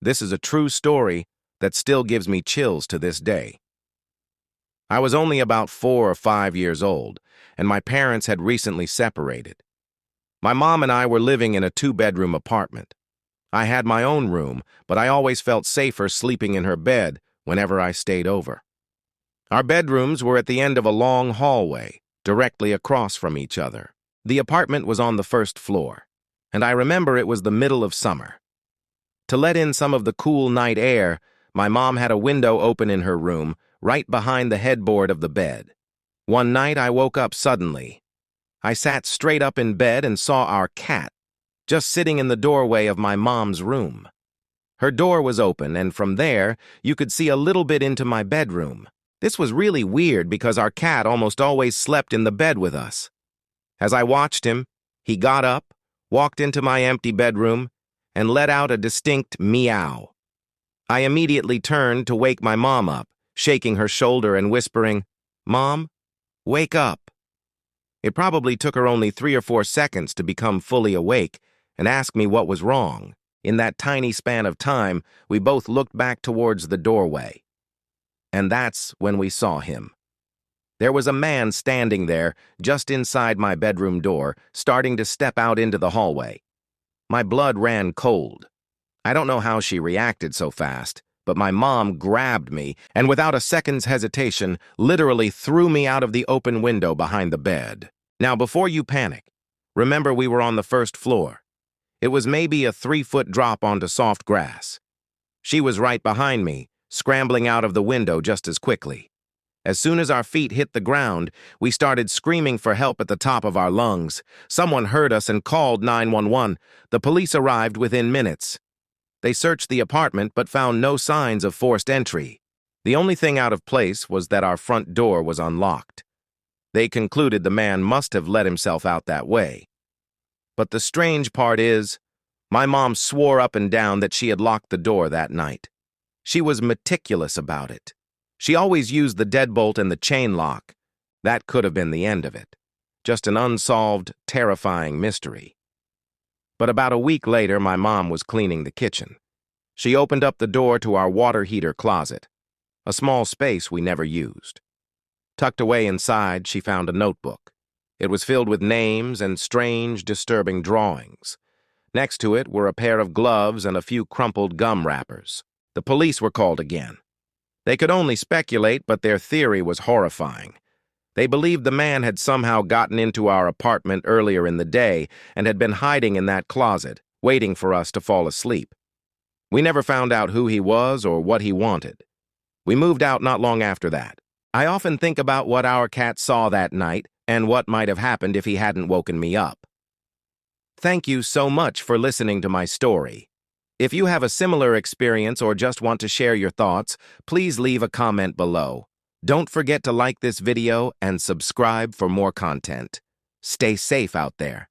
This is a true story that still gives me chills to this day. I was only about 4 or 5 years old, and my parents had recently separated. My mom and I were living in a 2-bedroom apartment. I had my own room, but I always felt safer sleeping in her bed whenever I stayed over. Our bedrooms were at the end of a long hallway, directly across from each other. The apartment was on the first floor, and I remember it was the middle of summer. To let in some of the cool night air, my mom had a window open in her room, right behind the headboard of the bed. One night I woke up suddenly. I sat straight up in bed and saw our cat, just sitting in the doorway of my mom's room. Her door was open, and from there, you could see a little bit into my bedroom. This was really weird because our cat almost always slept in the bed with us. As I watched him, he got up, walked into my empty bedroom, and let out a distinct meow. I immediately turned to wake my mom up, shaking her shoulder and whispering, "Mom, wake up." It probably took her only 3 or 4 seconds to become fully awake and ask me what was wrong. In that tiny span of time, we both looked back towards the doorway. And that's when we saw him. There was a man standing there, just inside my bedroom door, starting to step out into the hallway. My blood ran cold. I don't know how she reacted so fast, but my mom grabbed me and without a second's hesitation, literally threw me out of the open window behind the bed. Now, before you panic, remember we were on the first floor. It was maybe a 3-foot drop onto soft grass. She was right behind me, scrambling out of the window just as quickly. As soon as our feet hit the ground, we started screaming for help at the top of our lungs. Someone heard us and called 911. The police arrived within minutes. They searched the apartment but found no signs of forced entry. The only thing out of place was that our front door was unlocked. They concluded the man must have let himself out that way. But the strange part is, my mom swore up and down that she had locked the door that night. She was meticulous about it. She always used the deadbolt and the chain lock. That could have been the end of it. Just an unsolved, terrifying mystery. But about a week later, my mom was cleaning the kitchen. She opened up the door to our water heater closet, a small space we never used. Tucked away inside, she found a notebook. It was filled with names and strange, disturbing drawings. Next to it were a pair of gloves and a few crumpled gum wrappers. The police were called again. They could only speculate, but their theory was horrifying. They believed the man had somehow gotten into our apartment earlier in the day and had been hiding in that closet, waiting for us to fall asleep. We never found out who he was or what he wanted. We moved out not long after that. I often think about what our cat saw that night and what might have happened if he hadn't woken me up. Thank you so much for listening to my story. If you have a similar experience or just want to share your thoughts, please leave a comment below. Don't forget to like this video and subscribe for more content. Stay safe out there.